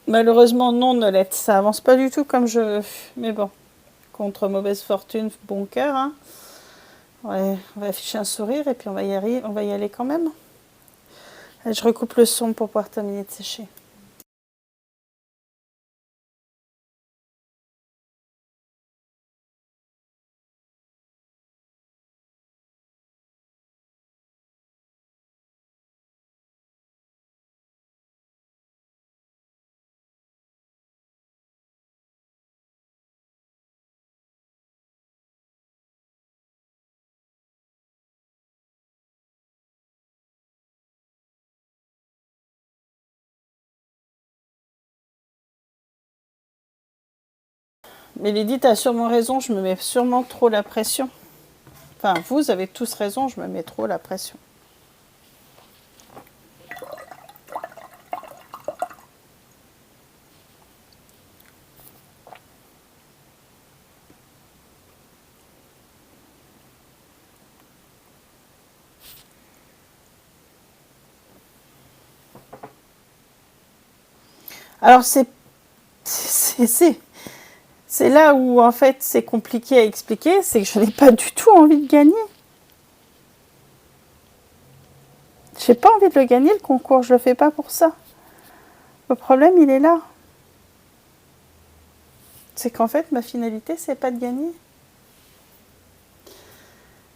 Malheureusement, non, Nolette. Ça avance pas du tout comme je veux. Mais bon, contre mauvaise fortune, bon cœur, hein. Ouais, on va afficher un sourire et puis on va y aller quand même. Je recoupe le son pour pouvoir terminer de sécher. Mais Lydie, t'as sûrement raison, je me mets sûrement trop la pression. Enfin, vous avez tous raison, je me mets trop la pression. Alors c'est là où en fait c'est compliqué à expliquer, c'est que je n'ai pas du tout envie de gagner. J'ai pas envie de le gagner le concours, je le fais pas pour ça. Le problème il est là. C'est qu'en fait ma finalité c'est pas de gagner.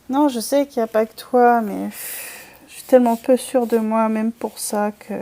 Non, je sais qu'il n'y a pas que toi, mais je suis tellement peu sûre de moi, même pour ça, que...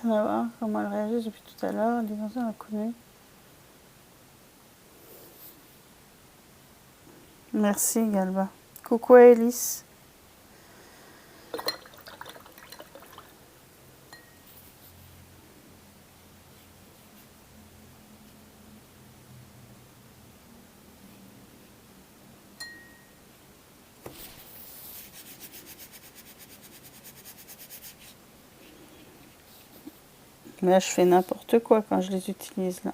On va voir comment elle réagit depuis tout à l'heure, les anciens inconnus. Merci Galba. Coucou à Alice. Mais là je fais n'importe quoi quand je les utilise là.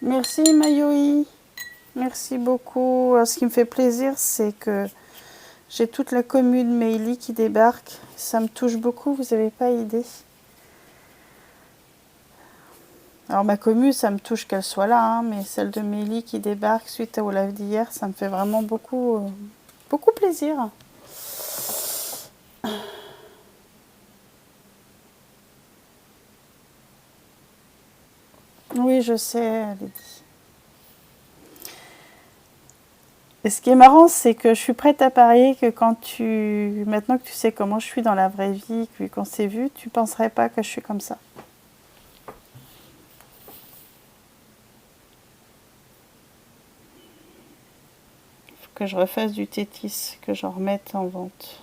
Merci Mayoi. Merci beaucoup. Ce qui me fait plaisir, c'est que j'ai toute la commune Meili qui débarque. Ça me touche beaucoup, vous n'avez pas idée. Alors ma commune, ça me touche qu'elle soit là, hein, mais celle de Meili qui débarque suite au live d'hier, ça me fait vraiment beaucoup plaisir. Oui, je sais, Lydie. Et ce qui est marrant, c'est que je suis prête à parier que maintenant que tu sais comment je suis dans la vraie vie, qu'on s'est vu, tu penserais pas que je suis comme ça. Faut que je refasse du Tétis, que j'en remette en vente.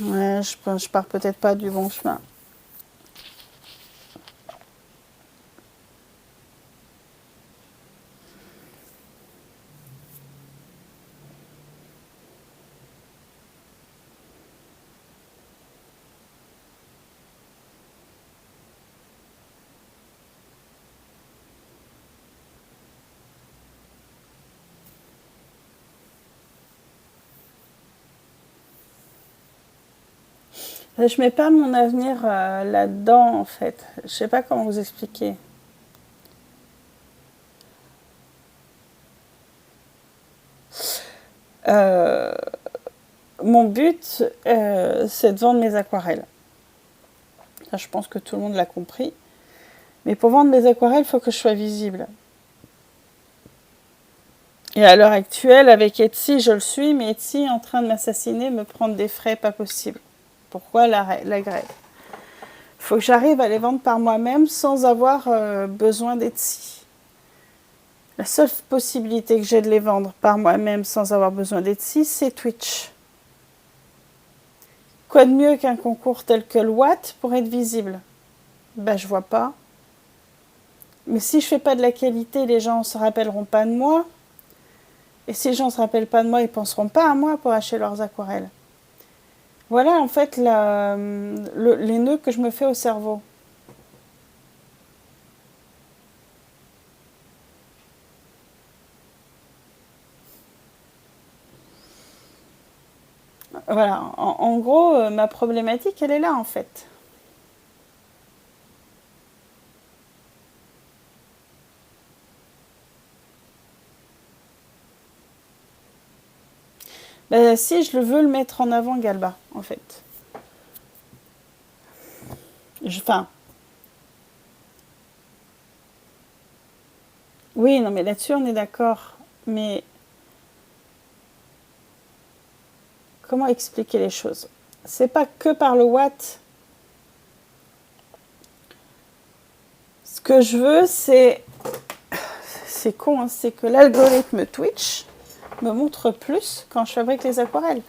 Ouais, je pars peut-être pas du bon chemin. Je mets pas mon avenir là-dedans, en fait. Je sais pas comment vous expliquer. Euh, Mon but, c'est de vendre mes aquarelles. Ça, je pense que tout le monde l'a compris. Mais pour vendre mes aquarelles, il faut que je sois visible. Et à l'heure actuelle, avec Etsy, je le suis, mais Etsy est en train de m'assassiner, me prendre des frais pas possibles. Pourquoi la grève? Il faut que j'arrive à les vendre par moi-même sans avoir besoin d'Etsy. La seule possibilité que j'ai de les vendre par moi-même sans avoir besoin d'Etsy, c'est Twitch. Quoi de mieux qu'un concours tel que le Watt pour être visible? Ben, je vois pas. Mais si je fais pas de la qualité, les gens ne se rappelleront pas de moi. Et si les gens ne se rappellent pas de moi, ils penseront pas à moi pour acheter leurs aquarelles. Voilà en fait les nœuds que je me fais au cerveau. Voilà, en gros, ma problématique, elle est là en fait. Ben, si je veux le mettre en avant, Galba, en fait. Enfin, oui, non, mais là-dessus, on est d'accord. Mais comment expliquer les choses? C'est pas que par le Watt. Ce que je veux, c'est con, hein, c'est que l'algorithme Twitch me montre plus quand je fabrique les aquarelles.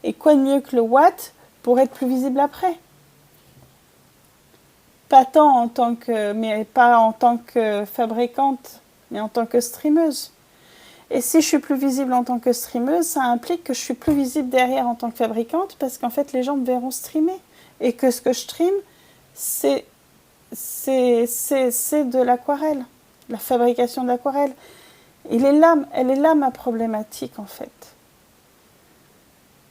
Et quoi de mieux que le Watt pour être plus visible après? Pas tant en tant que, mais pas en tant que fabricante, mais en tant que streameuse. Et si je suis plus visible en tant que streameuse, ça implique que je suis plus visible derrière en tant que fabricante parce qu'en fait les gens me verront streamer. Et que ce que je stream, c'est de l'aquarelle, la fabrication de l'aquarelle. Elle est là ma problématique en fait.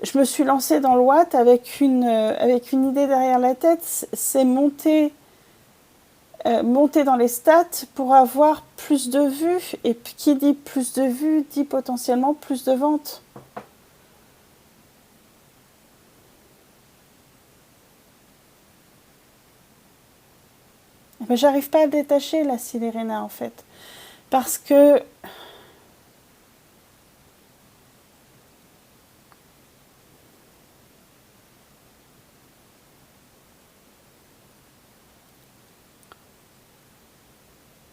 Je me suis lancée dans le Watt avec une idée derrière la tête, c'est monter dans les stats pour avoir plus de vues. Et qui dit plus de vues dit potentiellement plus de ventes. Mais j'arrive pas à le détacher, la Silérina, en fait. Parce que...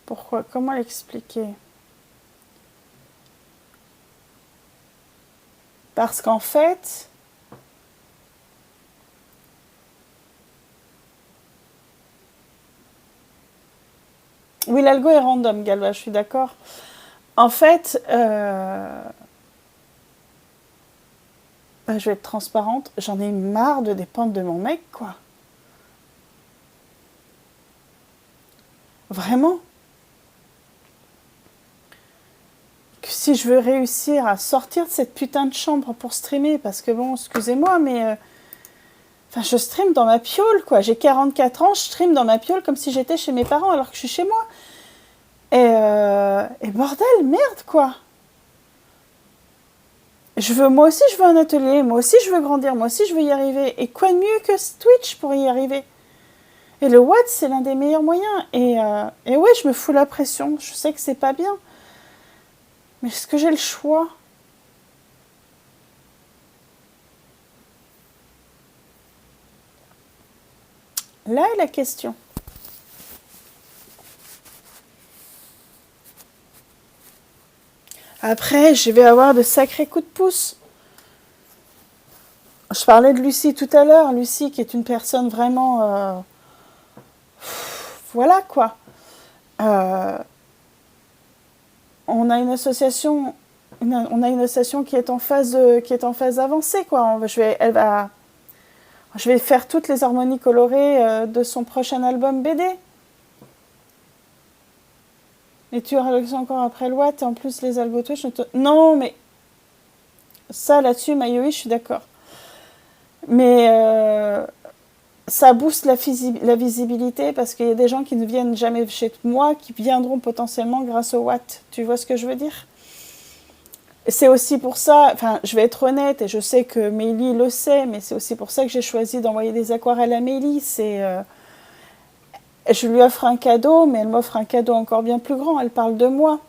Pourquoi? Comment l'expliquer? Parce qu'en fait... Oui, l'algo est random, Galva, je suis d'accord. En fait, je vais être transparente, j'en ai marre de dépendre de mon mec, quoi. Vraiment. Que si je veux réussir à sortir de cette putain de chambre pour streamer, parce que bon, excusez-moi, mais... Enfin, je stream dans ma piole, quoi. J'ai 44 ans, je stream dans ma piole comme si j'étais chez mes parents alors que je suis chez moi. Et bordel, merde, quoi. Moi aussi, je veux un atelier. Moi aussi, je veux grandir. Moi aussi, je veux y arriver. Et quoi de mieux que Twitch pour y arriver? Et le Watt, c'est l'un des meilleurs moyens. Et ouais, je me fous la pression. Je sais que c'est pas bien. Mais est-ce que j'ai le choix? Là est la question. Après, je vais avoir de sacrés coups de pouce. Je parlais de Lucie tout à l'heure. Lucie qui est une personne vraiment... voilà quoi. Euh, on a une association... on a une association qui est en phase, qui est en phase avancée quoi. Je vais faire toutes les harmonies colorées de son prochain album BD. Et tu auras l'occasion encore après le Watt et en plus les algos Twitch. Non, mais ça là-dessus, Mayoi, je suis d'accord. Mais ça booste la visibilité parce qu'il y a des gens qui ne viennent jamais chez moi qui viendront potentiellement grâce au Watt. Tu vois ce que je veux dire? C'est aussi pour ça, enfin, je vais être honnête et je sais que Mélie le sait, mais c'est aussi pour ça que j'ai choisi d'envoyer des aquarelles à Mélie. Je lui offre un cadeau, mais elle m'offre un cadeau encore bien plus grand. Elle parle de moi.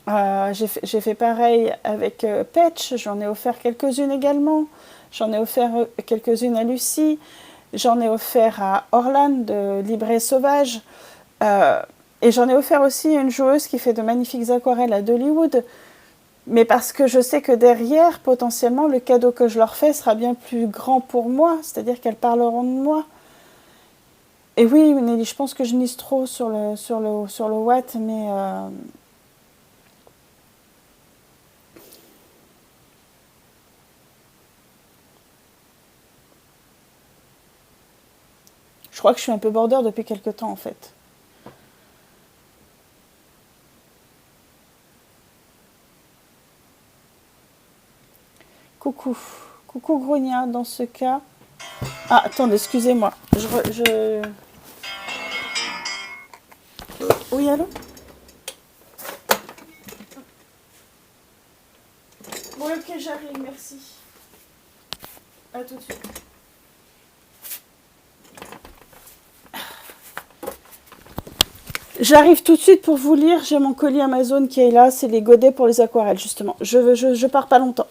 J'ai fait pareil avec Petch, j'en ai offert quelques-unes également. J'en ai offert quelques-unes à Lucie. J'en ai offert à Orlan de Libre et Sauvage. Euh, et j'en ai offert aussi une joueuse qui fait de magnifiques aquarelles à Dollywood. Mais parce que je sais que derrière, potentiellement, le cadeau que je leur fais sera bien plus grand pour moi. C'est-à-dire qu'elles parleront de moi. Et oui, Nelly, je pense que je mise trop sur le Watt, mais... je crois que je suis un peu border depuis quelques temps, en fait. Coucou. Coucou, Grogna, dans ce cas... Ah, attendez, excusez-moi. Oui, allô? Oui, ok, j'arrive, merci. À tout de suite. J'arrive tout de suite pour vous lire. J'ai mon colis Amazon qui est là. C'est les godets pour les aquarelles, justement. Je pars pas longtemps.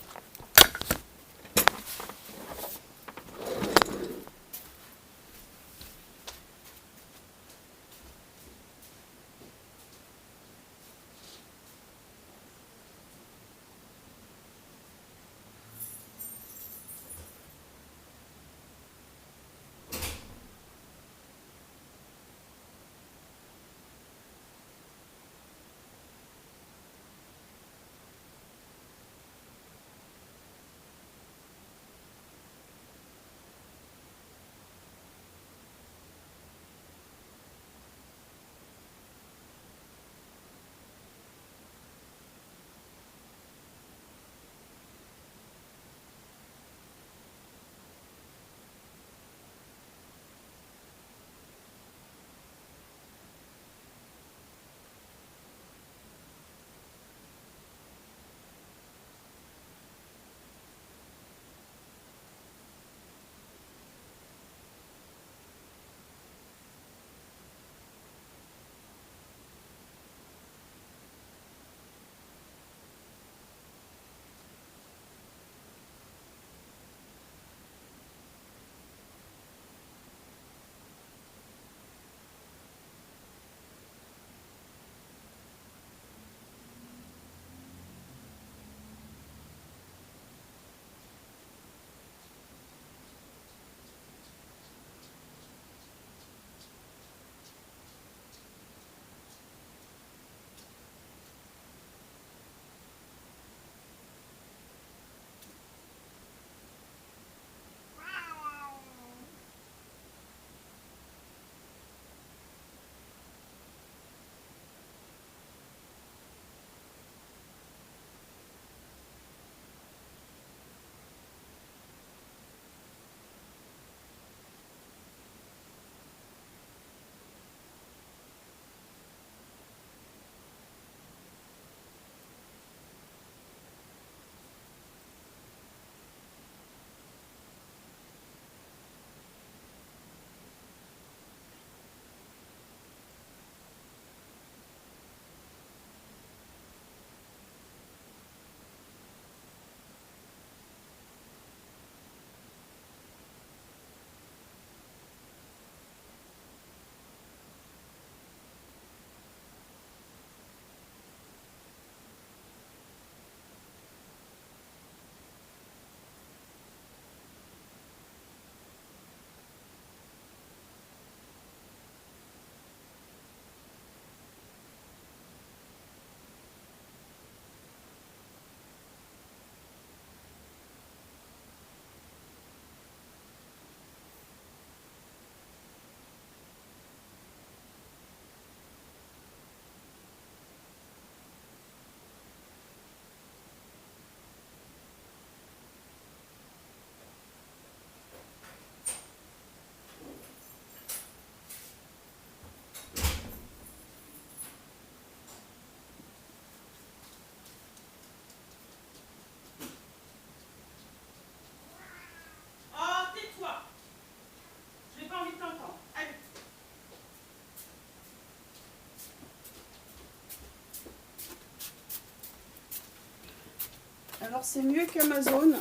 c'est mieux qu'Amazon.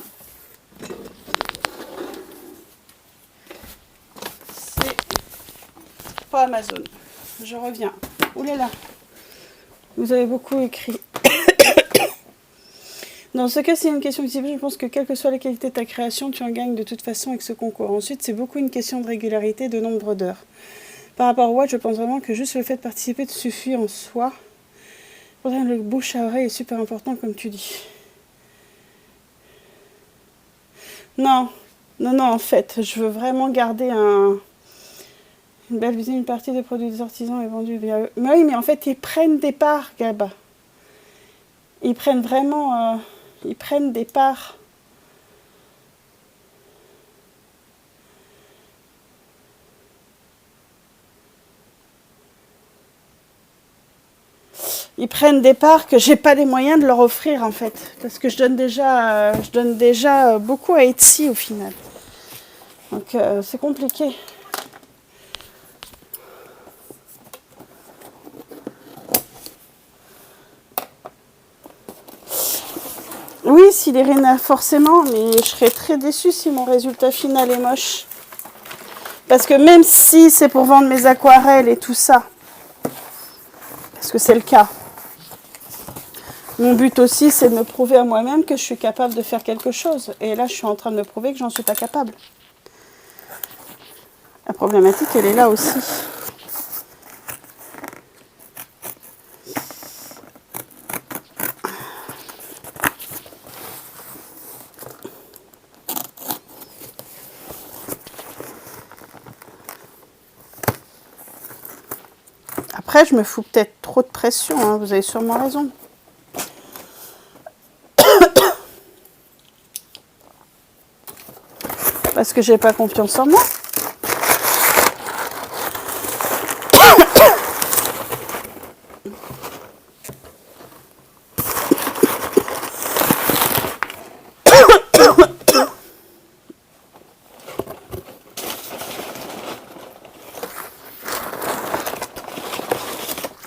C'est pas Amazon. Je reviens. Ouh là là. Vous avez beaucoup écrit. Dans ce cas, c'est une question visible. Je pense que quelle que soit la qualité de ta création, tu en gagnes de toute façon avec ce concours. Ensuite, c'est beaucoup une question de régularité, de nombre d'heures. Par rapport au Watt, je pense vraiment que juste le fait de participer te suffit en soi. Pourtant, le bouche à oreille est super important, comme tu dis. Non, en fait, je veux vraiment garder une belle usine, une partie des produits des artisans est vendue via eux. Mais oui, mais en fait, ils prennent des parts, Gab. Ils prennent vraiment... ils prennent des parts. Ils prennent des parts que j'ai pas les moyens de leur offrir en fait. Parce que je donne déjà beaucoup à Etsy au final. Donc c'est compliqué. Oui, s'il est rénal, forcément, mais je serais très déçue si mon résultat final est moche. Parce que même si c'est pour vendre mes aquarelles et tout ça, parce que c'est le cas, mon but aussi, c'est de me prouver à moi-même que je suis capable de faire quelque chose. Et là, je suis en train de me prouver que j'en suis pas capable. La problématique, elle est là aussi. Après, je me fous peut-être trop de pression, hein, vous avez sûrement raison. Parce que j'ai pas confiance en moi.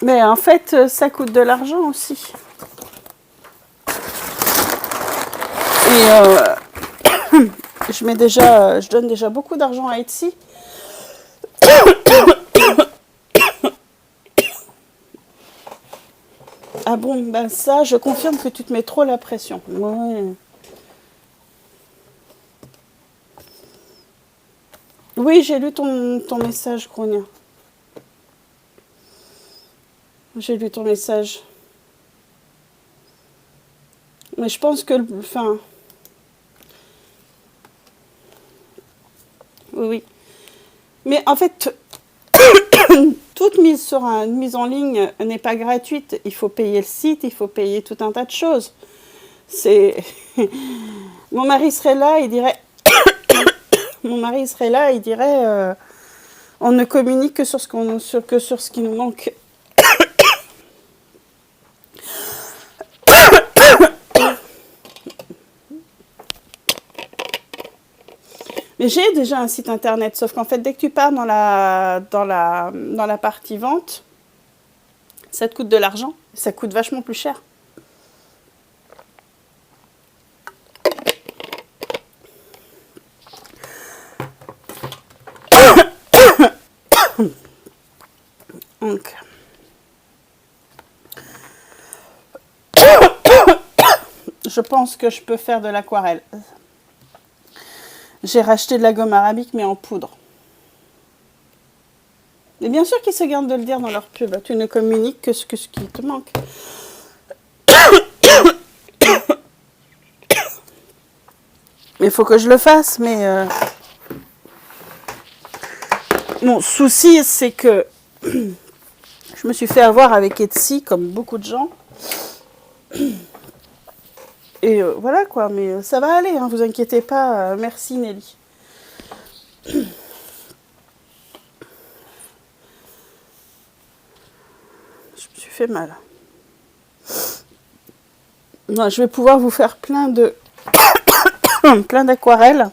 Mais en fait, ça coûte de l'argent aussi. Et je donne déjà beaucoup d'argent à Etsy. Ah bon, ben ça, je confirme que tu te mets trop la pression. Ouais. Oui, j'ai lu ton message, Gronia. J'ai lu ton message. Mais je pense que... Enfin... Oui. Mais en fait, toute mise en ligne n'est pas gratuite. Il faut payer le site, il faut payer tout un tas de choses. Mon mari serait là, il dirait... on ne communique que sur ce qui nous manque. Mais j'ai déjà un site internet, sauf qu'en fait, dès que tu pars dans la partie vente, ça te coûte de l'argent, ça coûte vachement plus cher. Donc, je pense que je peux faire de l'aquarelle. J'ai racheté de la gomme arabique, mais en poudre. Et bien sûr qu'ils se gardent de le dire dans leur pub. Tu ne communiques que ce qui te manque. Il faut que je le fasse, mais... Mon souci, c'est que je me suis fait avoir avec Etsy, comme beaucoup de gens. Et voilà quoi, mais ça va aller, hein, vous inquiétez pas. Merci Nelly. Je me suis fait mal. Non, je vais pouvoir vous faire plein d'aquarelles.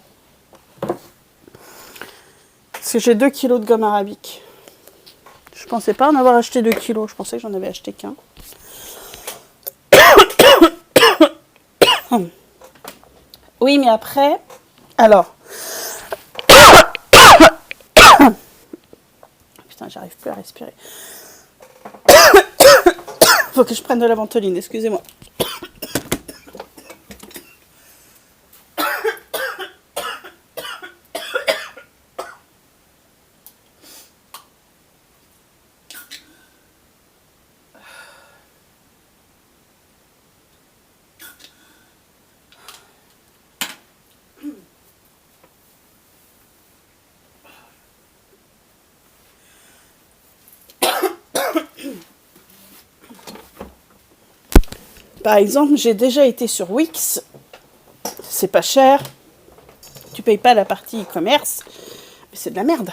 Parce que j'ai 2 kilos de gomme arabique. Je pensais pas en avoir acheté 2 kilos, je pensais que j'en avais acheté qu'un. Oui, mais après, alors, putain, j'arrive plus à respirer. Faut que je prenne de la ventoline, excusez-moi. Par exemple, j'ai déjà été sur Wix, c'est pas cher, tu payes pas la partie e-commerce, mais c'est de la merde.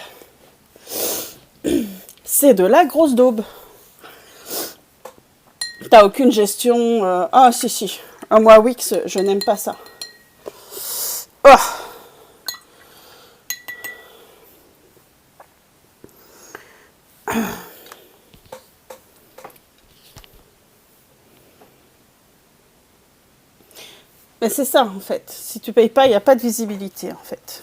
C'est de la grosse daube. T'as aucune gestion. Ah, si. Ah, moi, Wix, je n'aime pas ça. Oh. Mais c'est ça, en fait. Si tu payes pas, il n'y a pas de visibilité, en fait.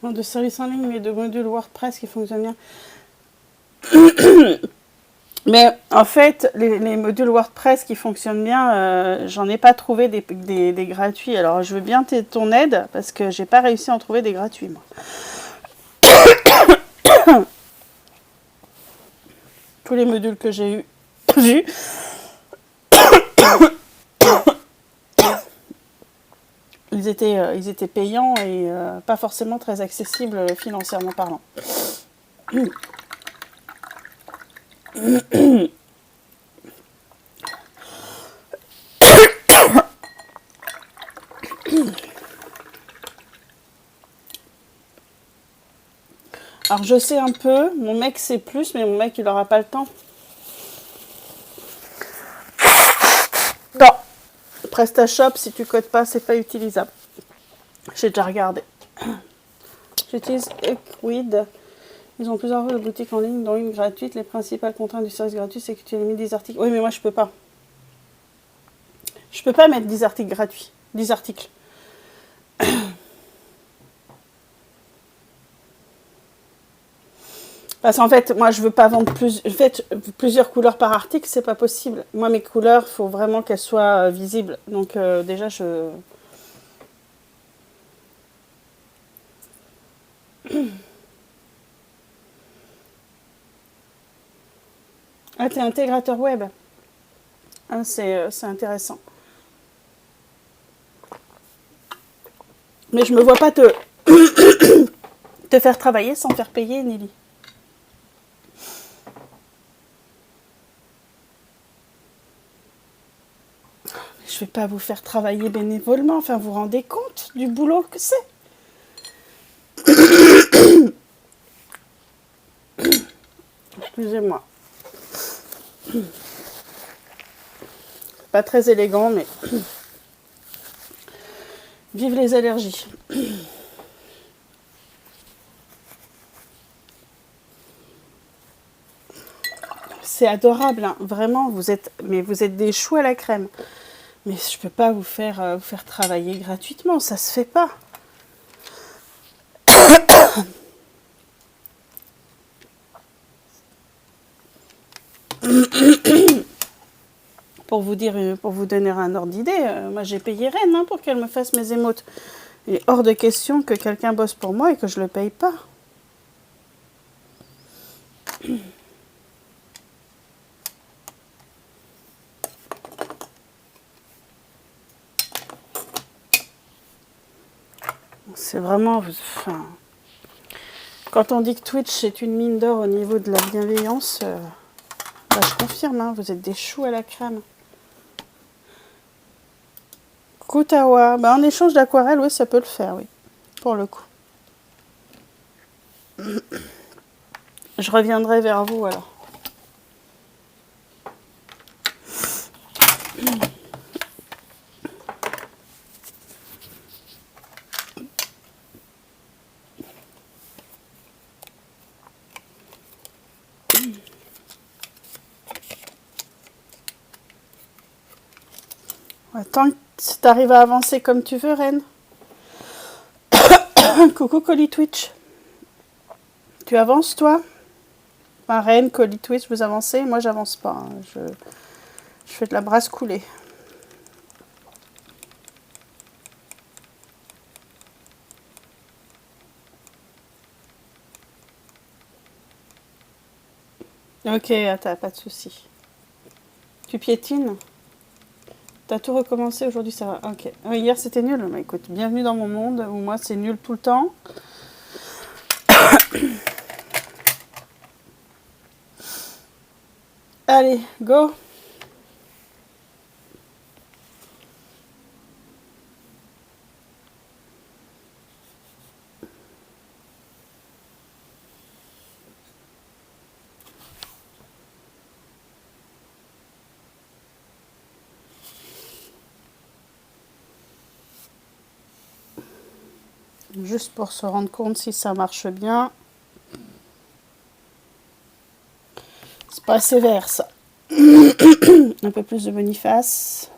De services en ligne, mais de modules WordPress qui fonctionnent bien. Mais en fait, les modules WordPress qui fonctionnent bien, j'en ai pas trouvé des gratuits. Alors, je veux bien ton aide parce que j'ai pas réussi à en trouver des gratuits, moi. Tous les modules que j'ai vus, ils étaient payants et pas forcément très accessibles financièrement parlant. Alors je sais un peu, mon mec sait plus, mais mon mec il n'aura pas le temps. Non, PrestaShop, si tu codes pas, c'est pas utilisable. J'ai déjà regardé. J'utilise Equid. Ils ont plusieurs boutiques en ligne, dont une gratuite. Les principales contraintes du service gratuit, c'est que tu élimines 10 articles. Oui, mais moi je peux pas. Je peux pas mettre 10 articles gratuits. 10 articles. Parce qu'en fait, moi, je veux pas vendre plusieurs couleurs par article, c'est pas possible. Moi, mes couleurs, il faut vraiment qu'elles soient visibles. Donc, déjà, je... Ah, t'es intégrateur web. Ah, c'est intéressant. Mais je me vois pas te faire travailler sans faire payer, Nelly. Je vais pas vous faire travailler bénévolement. Enfin, vous vous rendez compte du boulot que c'est? Excusez-moi. Pas très élégant, mais... Vive les allergies. C'est adorable, hein. Vraiment, vous êtes des choux à la crème. Mais je peux pas vous faire travailler gratuitement, ça se fait pas. Pour vous donner un ordre d'idée, moi j'ai payé Rennes hein, pour qu'elle me fasse mes émotes. Il est hors de question que quelqu'un bosse pour moi et que je le paye pas. C'est vraiment... Enfin, quand on dit que Twitch c'est une mine d'or au niveau de la bienveillance, bah, je confirme, hein, vous êtes des choux à la crème. Kutawa. Bah, en échange d'aquarelle, oui, ça peut le faire, oui. Pour le coup. Je reviendrai vers vous alors. Tant que tu arrives à avancer comme tu veux, Reine. Coucou Colis Twitch. Tu avances, toi? Enfin, Reine, Colis Twitch, vous avancez? Moi, j'avance pas. Hein. Je fais de la brasse coulée. Ok, attends, pas de souci. Tu piétines? T'as tout recommencé aujourd'hui, ça va. Ok. Hier, c'était nul. Mais écoute, bienvenue dans mon monde où moi, c'est nul tout le temps. Allez, go! Juste pour se rendre compte si ça marche bien. C'est pas sévère, ça. Un peu plus de Boniface.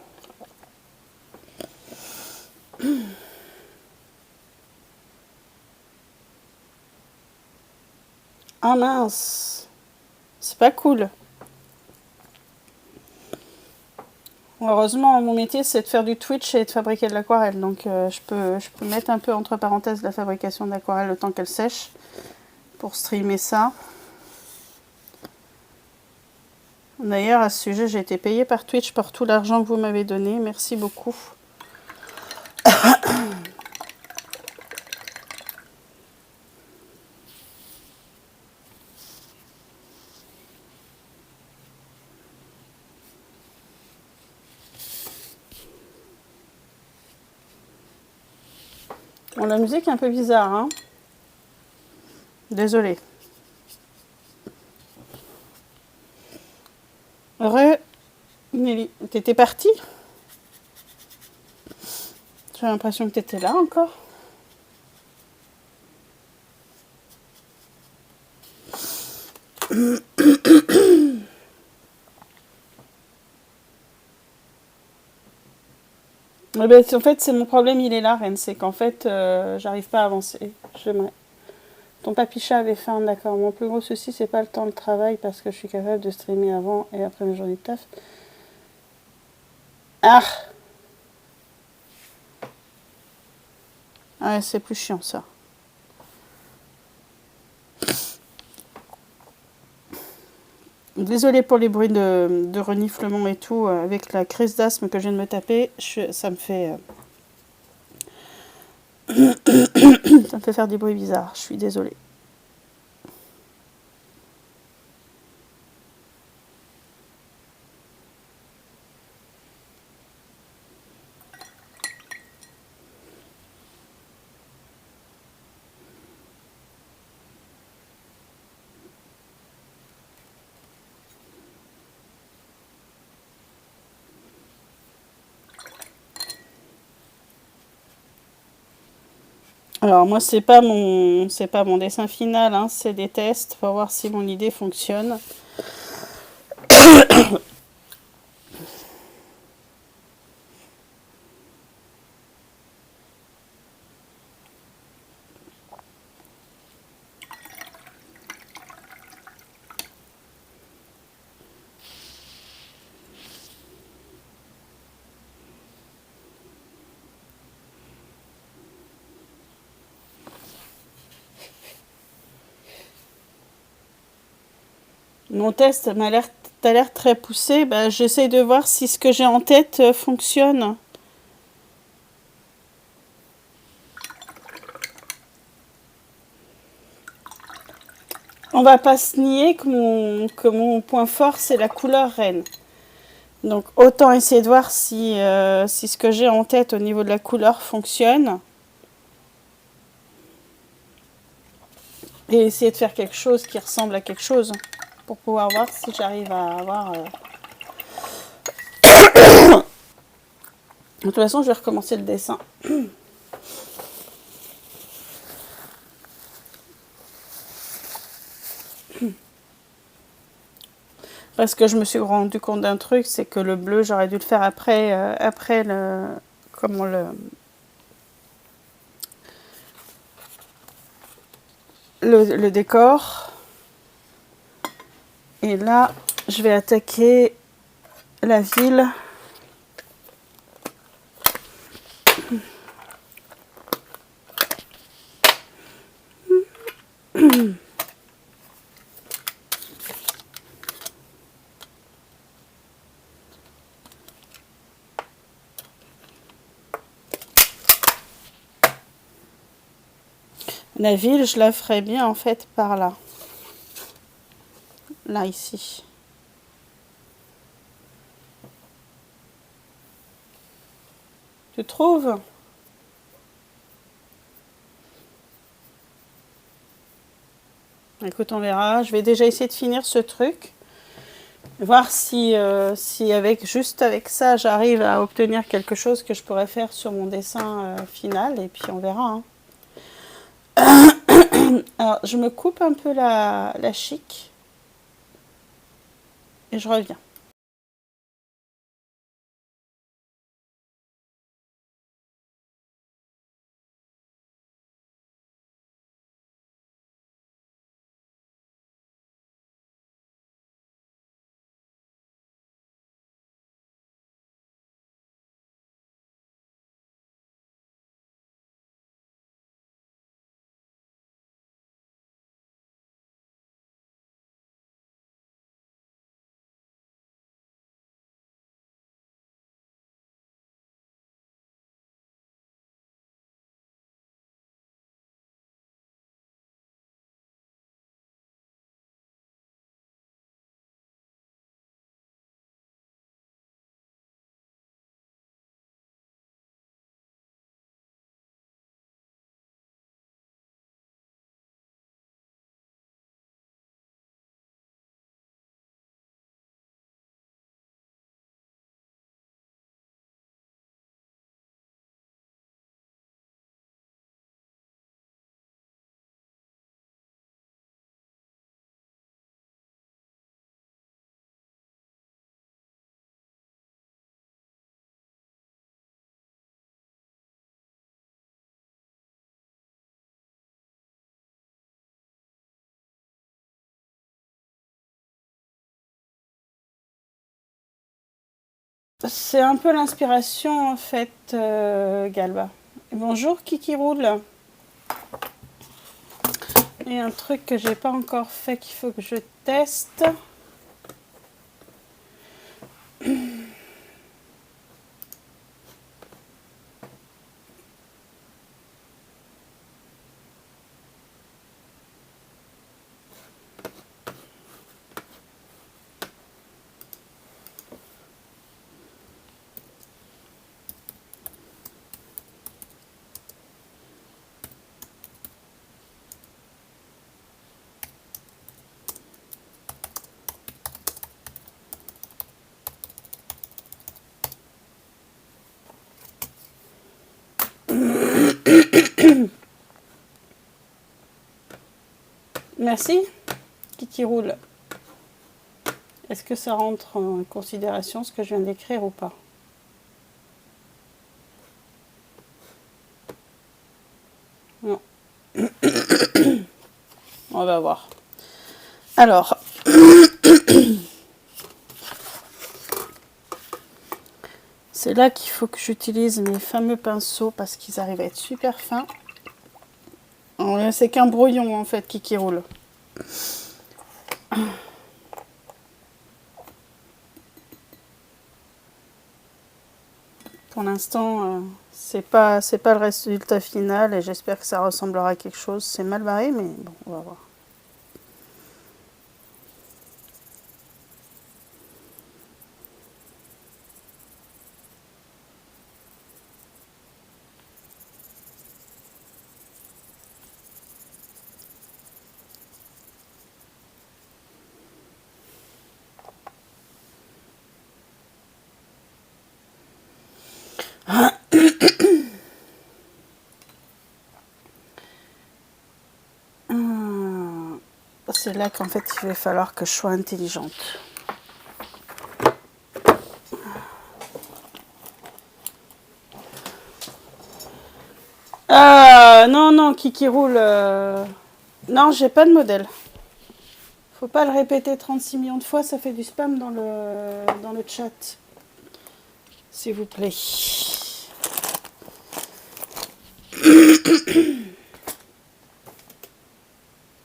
Ah mince! C'est pas cool. Heureusement, mon métier, c'est de faire du Twitch et de fabriquer de l'aquarelle. Donc, je peux mettre un peu entre parenthèses la fabrication d'aquarelle le temps qu'elle sèche pour streamer ça. D'ailleurs, à ce sujet, j'ai été payée par Twitch pour tout l'argent que vous m'avez donné. Merci beaucoup. Bon, la musique est un peu bizarre, hein. Désolée. Nelly, t'étais partie? J'ai l'impression que t'étais là encore. Eh ben, en fait, c'est mon problème, il est là, Reine. C'est qu'en fait, j'arrive pas à avancer. J'aimerais. Ton papy-chat avait faim, d'accord. Mon plus gros souci, c'est pas le temps de travail parce que je suis capable de streamer avant et après mes journées de taf. Ah! Ouais, c'est plus chiant, ça. Désolée pour les bruits de reniflement et tout. Avec la crise d'asthme que je viens de me taper, ça me fait... ça me fait faire des bruits bizarres. Je suis désolée. Alors moi c'est pas mon dessin final, hein, c'est des tests pour voir si mon idée fonctionne. Mon test t'as l'air très poussé. Bah, j'essaye de voir si ce que j'ai en tête fonctionne. On va pas se nier que mon point fort c'est la couleur reine. Donc autant essayer de voir si, si ce que j'ai en tête au niveau de la couleur fonctionne. Et essayer de faire quelque chose qui ressemble à quelque chose. Pour pouvoir voir si j'arrive à avoir... De toute façon, je vais recommencer le dessin. Parce que je me suis rendu compte d'un truc, c'est que le bleu, j'aurais dû le faire après, après comment le décor. Et là, je vais attaquer la ville. La ville, je la ferai bien en fait par là. Là, ici. Tu trouves? Écoute, on verra. Je vais déjà essayer de finir ce truc. Voir si, si avec, juste avec ça, j'arrive à obtenir quelque chose que je pourrais faire sur mon dessin final. Et puis on verra. Hein. Alors, je me coupe un peu la chic. Et je reviens. C'est un peu l'inspiration en fait, Galba. Bonjour Kiki Roule. Et un truc que j'ai pas encore fait qu'il faut que je teste. Merci Kiki Roule. Est-ce que ça rentre en considération ce que je viens d'écrire ou pas? Non. On va voir. Alors, c'est là qu'il faut que j'utilise mes fameux pinceaux parce qu'ils arrivent à être super fins. C'est qu'un brouillon en fait qui roule. Pour l'instant, c'est pas le résultat final et j'espère que ça ressemblera à quelque chose. C'est mal barré, mais bon, on va voir. C'est là qu'en fait il va falloir que je sois intelligente. Ah non, non, qui roule. Non, j'ai pas de modèle. Faut pas le répéter 36 millions de fois, ça fait du spam dans le chat. S'il vous plaît.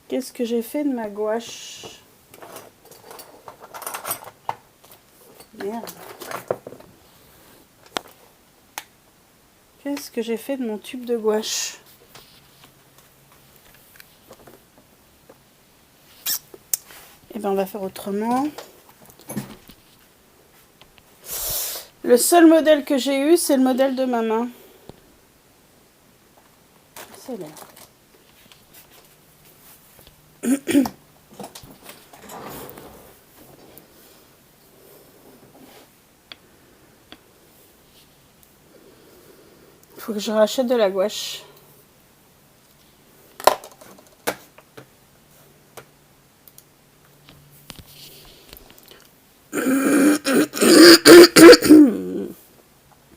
Qu'est-ce que j'ai fait de ma gouache? Merde. Qu'est-ce que j'ai fait de mon tube de gouache? Eh bien, on va faire autrement. Le seul modèle que j'ai eu, c'est le modèle de ma main. C'est là. Il faut que je rachète de la gouache.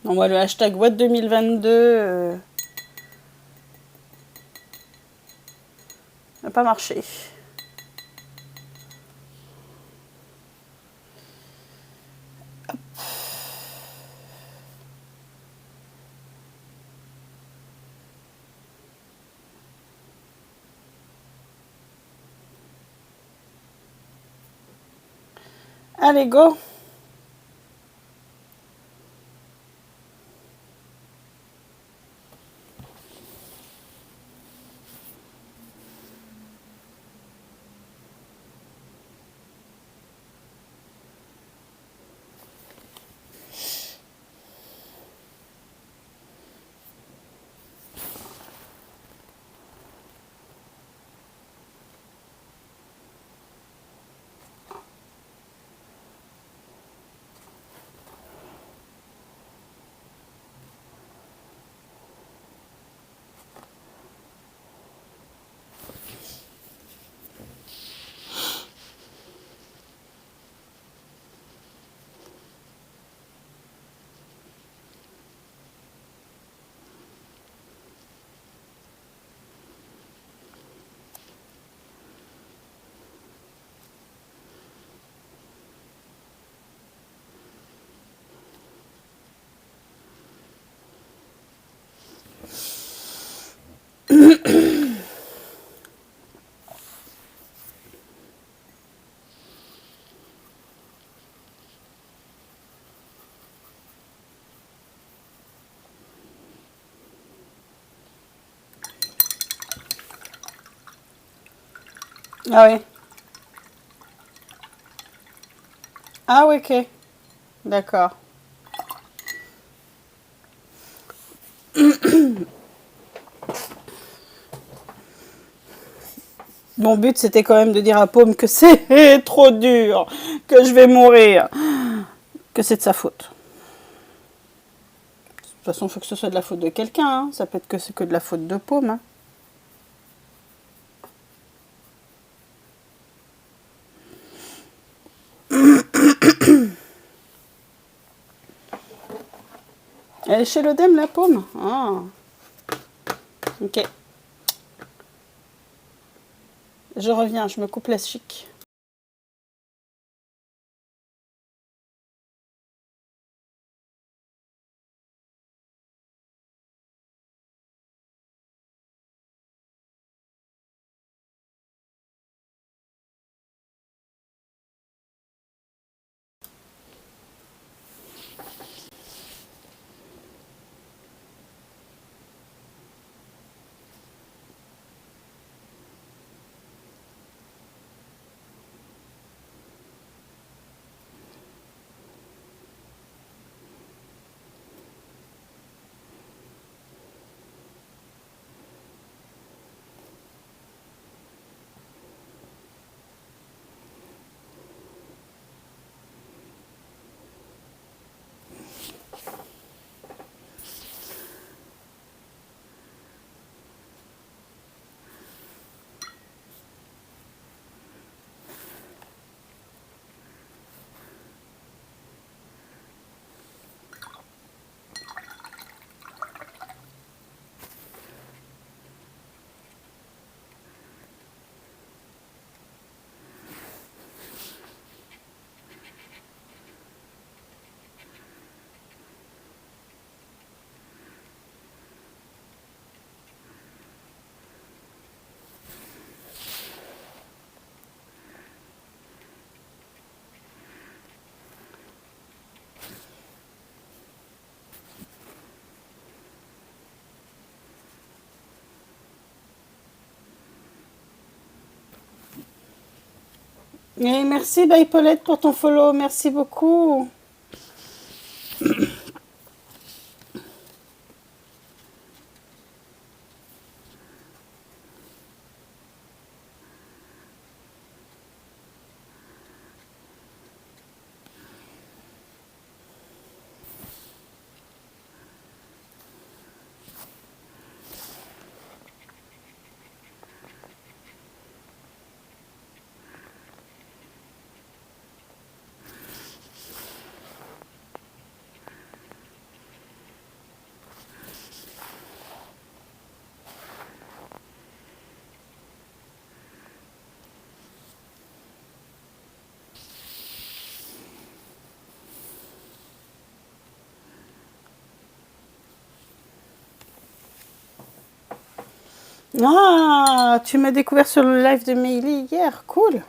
On voit le hashtag What 2022 n'a pas marché. Hop. Allez, go! Ah oui. Ah oui, ok. D'accord. Mon but, c'était quand même de dire à Paume que c'est trop dur, que je vais mourir, que c'est de sa faute. De toute façon, il faut que ce soit de la faute de quelqu'un. Hein. Ça peut être que c'est que de la faute de Paume. Hein. Elle est chez l'Odem, la Paume. Ah. Ok. Je reviens, je me coupe la chic. Et merci Bye Paulette pour ton follow, merci beaucoup. Ah, tu m'as découvert sur le live de Meili hier, cool.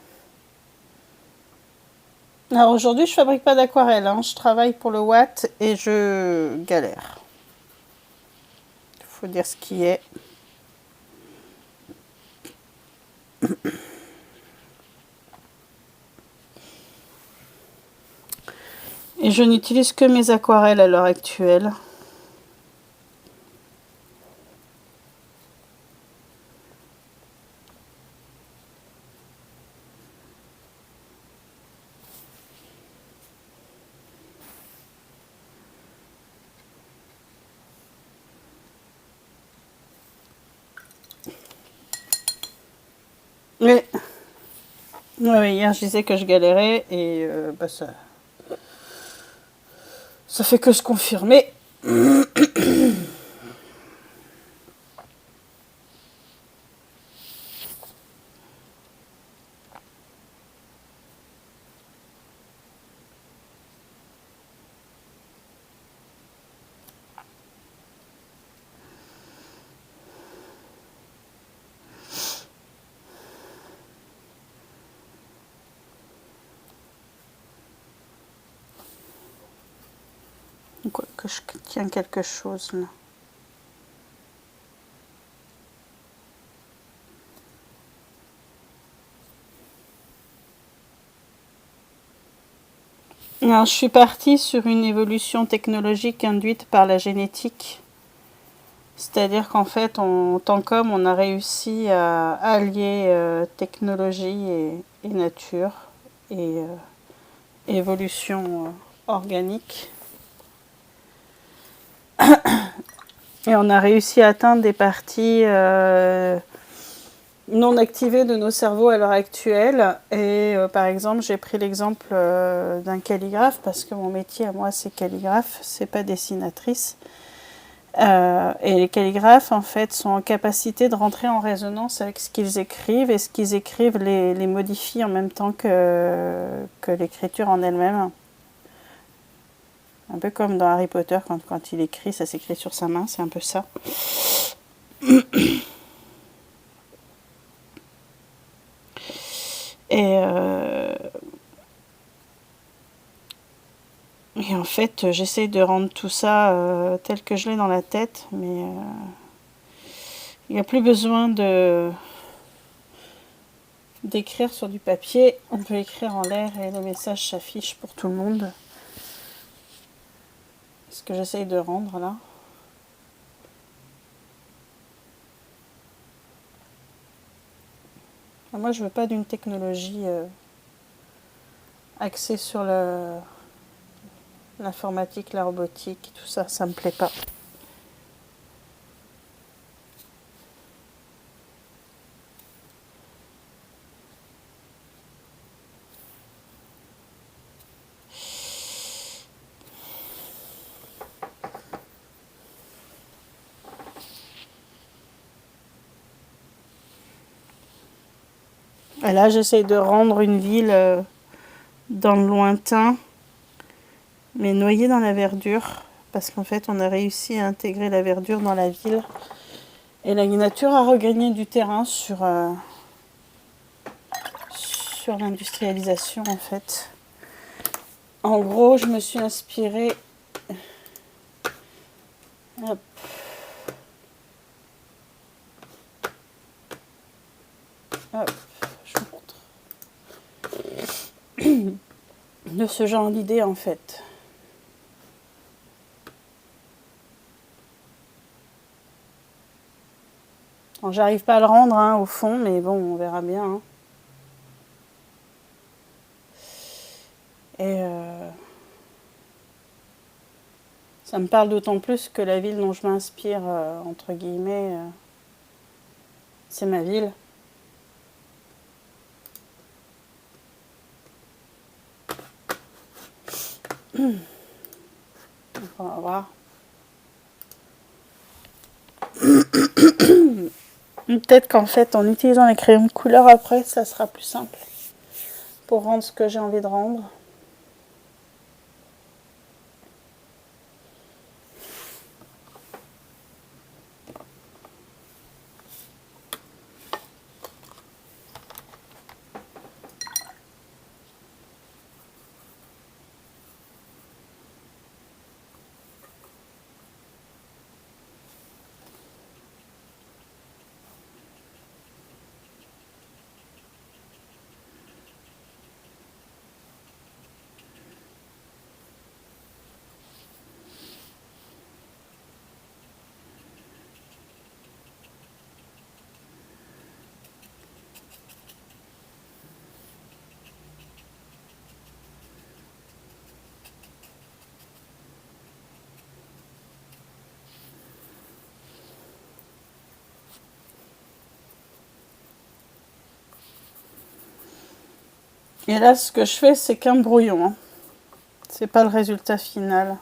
Alors aujourd'hui, je fabrique pas d'aquarelle, hein. Je travaille pour le Watt et je galère. Il faut dire ce qui est. Et je n'utilise que mes aquarelles à l'heure actuelle. Mais ouais, hier je disais que je galérais et bah ça fait que se confirmer. Quoi que je tiens quelque chose là. Alors, je suis partie sur une évolution technologique induite par la génétique. C'est-à-dire qu'en fait, en tant qu'homme, on a réussi à allier technologie et nature et évolution organique. Et on a réussi à atteindre des parties non activées de nos cerveaux à l'heure actuelle. Et par exemple, j'ai pris l'exemple d'un calligraphe, parce que mon métier à moi, c'est calligraphe, c'est pas dessinatrice. Et les calligraphes, en fait, sont en capacité de rentrer en résonance avec ce qu'ils écrivent, et ce qu'ils écrivent les modifie en même temps que l'écriture en elle-même. Un peu comme dans Harry Potter, quand il écrit, ça s'écrit sur sa main, c'est un peu ça. Et en fait, j'essaye de rendre tout ça tel que je l'ai dans la tête, mais il n'y a plus besoin d'écrire sur du papier. On peut écrire en l'air et le message s'affiche pour tout le monde. C'est ce que j'essaye de rendre là. Moi, je veux pas d'une technologie axée sur l'informatique, la robotique, tout ça, ça me plaît pas. Et là, j'essaye de rendre une ville dans le lointain, mais noyée dans la verdure, parce qu'en fait, on a réussi à intégrer la verdure dans la ville. Et la nature a regagné du terrain sur l'industrialisation, en fait. En gros, je me suis inspirée... Hop. Hop, je vous montre. de ce genre d'idée en fait. J'arrive pas à le rendre hein, au fond, mais bon, on verra bien. Hein. Et ça me parle d'autant plus que la ville dont je m'inspire, entre guillemets, c'est ma ville. Donc on va voir. Peut-être qu'en fait, en utilisant les crayons de couleur après, ça sera plus simple pour rendre ce que j'ai envie de rendre. Et là, ce que je fais, c'est qu'un brouillon. Hein. C'est pas le résultat final.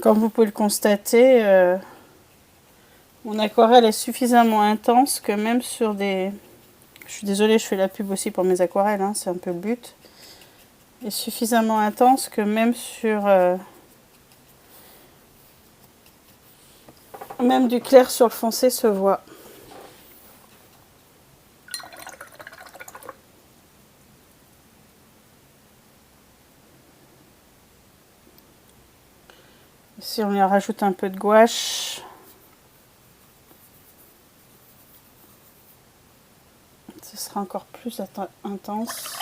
Comme vous pouvez le constater, mon aquarelle est suffisamment intense que même sur des... Je suis désolée, je fais la pub aussi pour mes aquarelles, hein, c'est un peu le but. Est suffisamment intense que même sur... même du clair sur le foncé se voit. Si on y rajoute un peu de gouache, ce sera encore plus intense.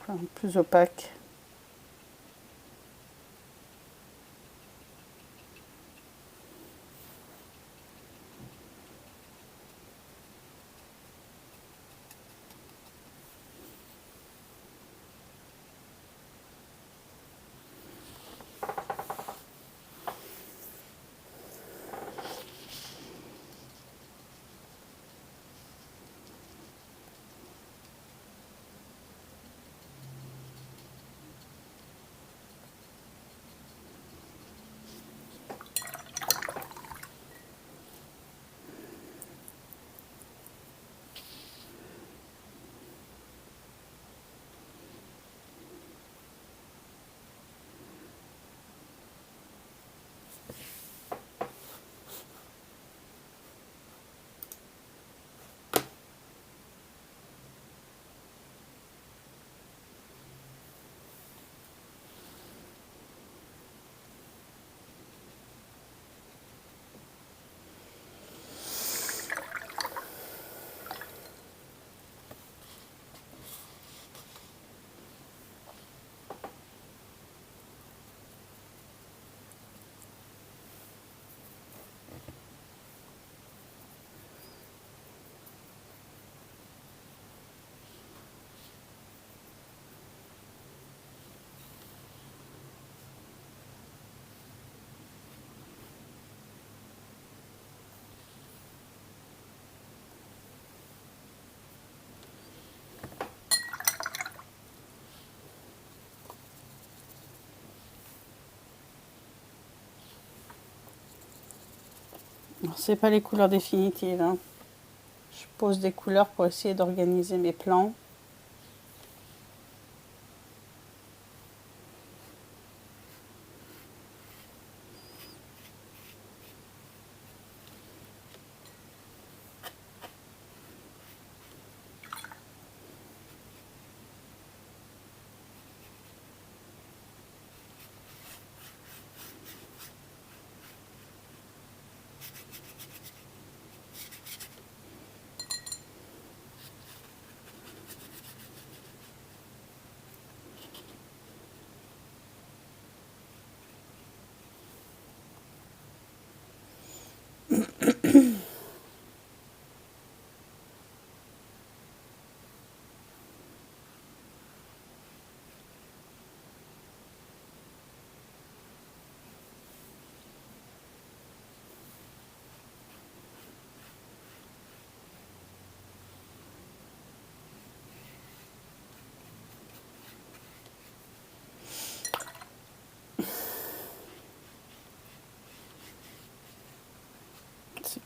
Enfin, plus opaque. C'est pas les couleurs définitives. Hein. Je pose des couleurs pour essayer d'organiser mes plans.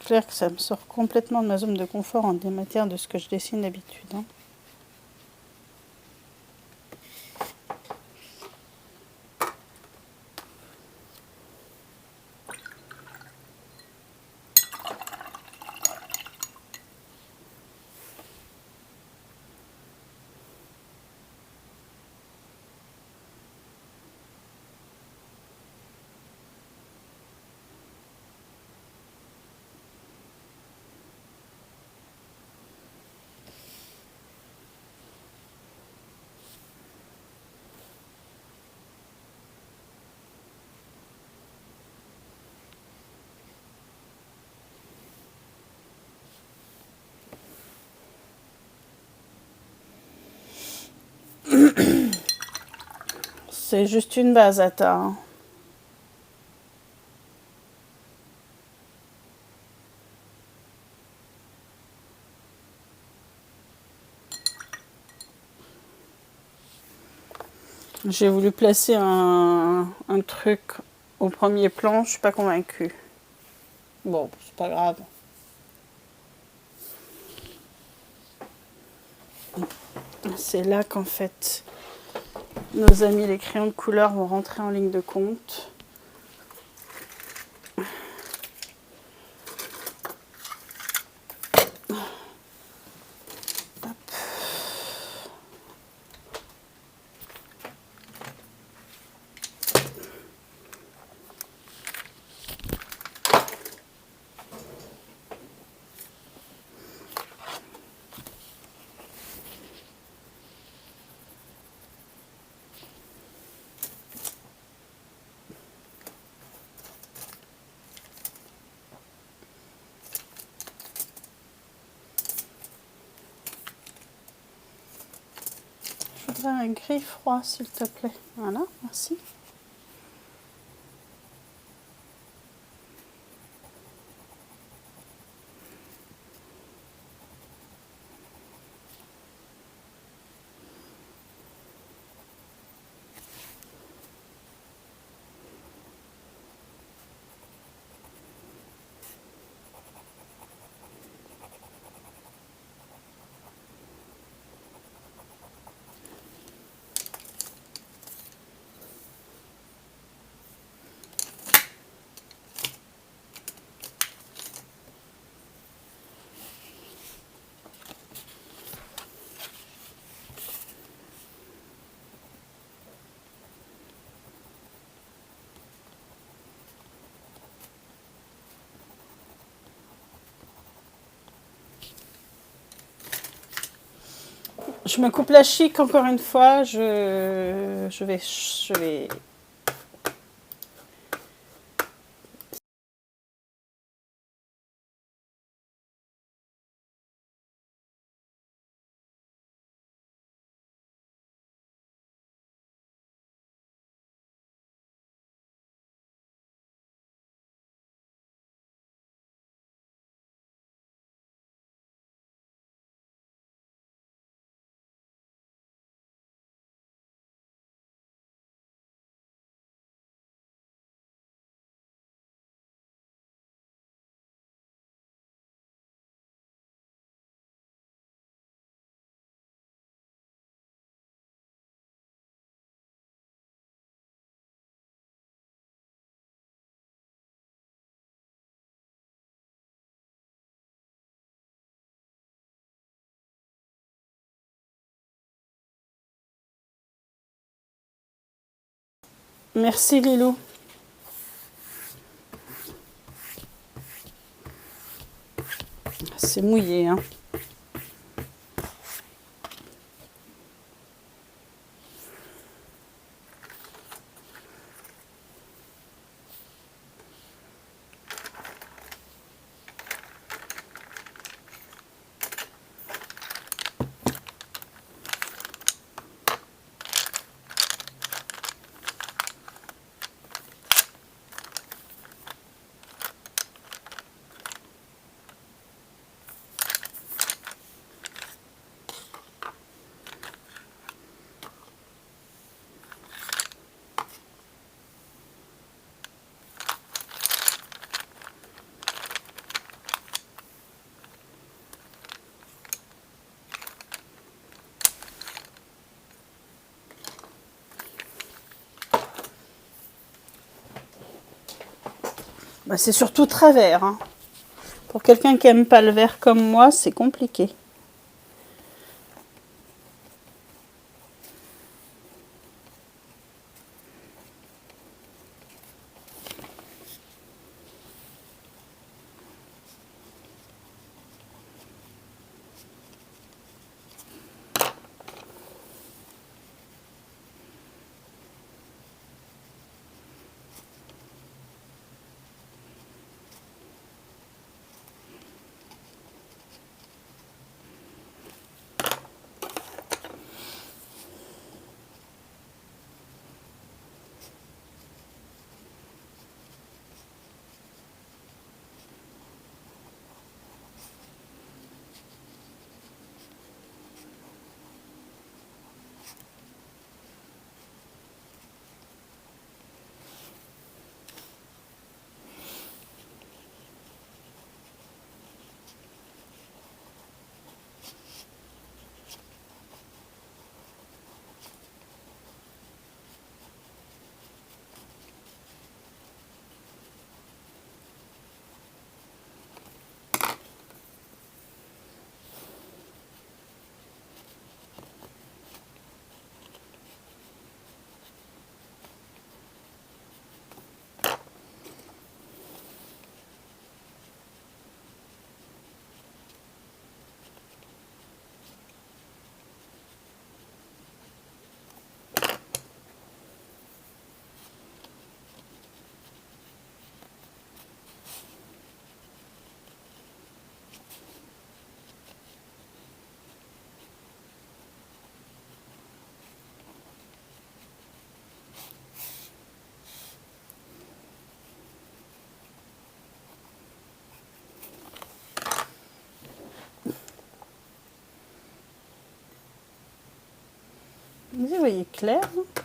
clair que ça me sort complètement de ma zone de confort en des matières de ce que je dessine d'habitude. Hein. C'est juste une base à tas. Hein. J'ai voulu placer un truc au premier plan, je suis pas convaincue. Bon, c'est pas grave. C'est là qu'en fait, nos amis les crayons de couleur vont rentrer en ligne de compte. Je voudrais un gris froid, s'il te plaît. Voilà, merci. Je me coupe la chic encore une fois. Je vais. Merci Lilou. C'est mouillé, hein. Bah, c'est surtout très vert, hein. Pour quelqu'un qui aime pas le vert comme moi, c'est compliqué. Vous voyez clair, hein.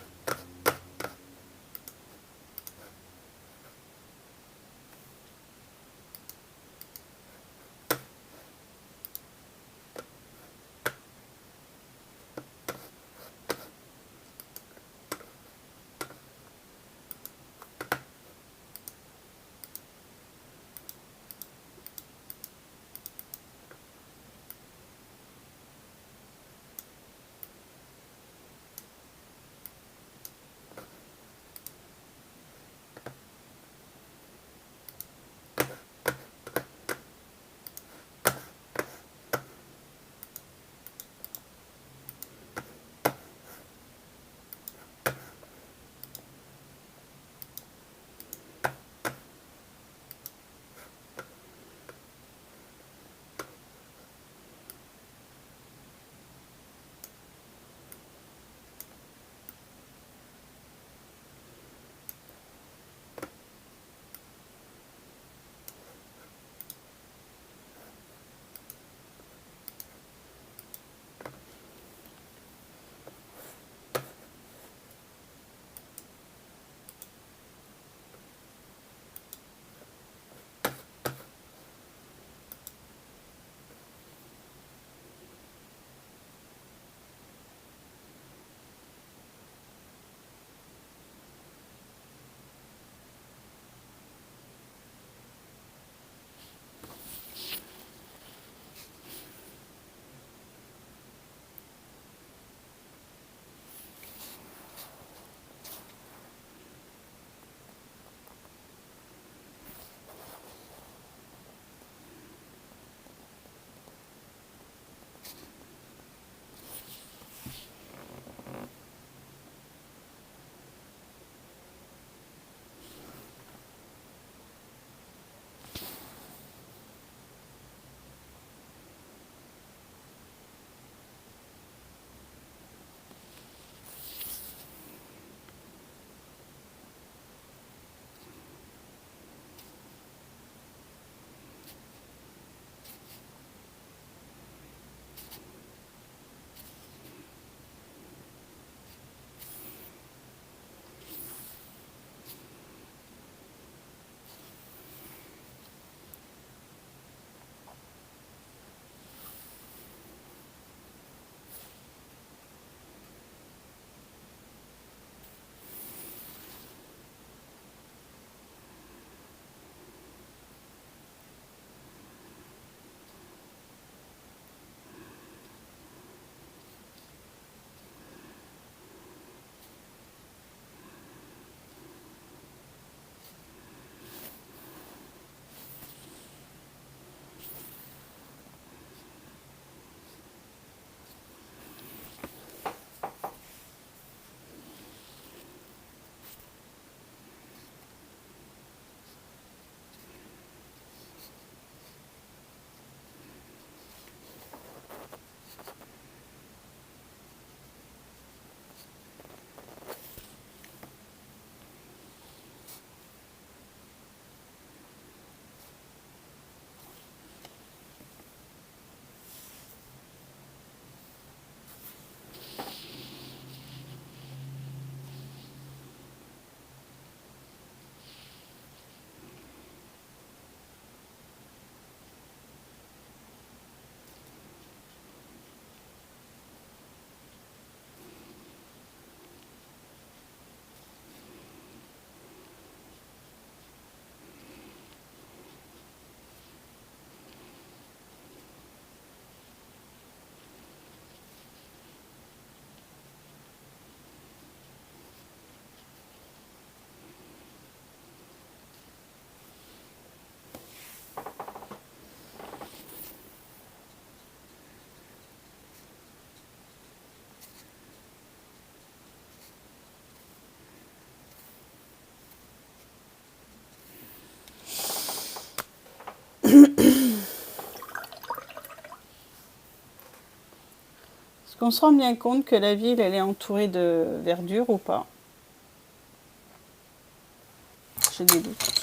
Est-ce qu'on se rend bien compte que la ville, elle est entourée de verdure ou pas? J'ai des doutes.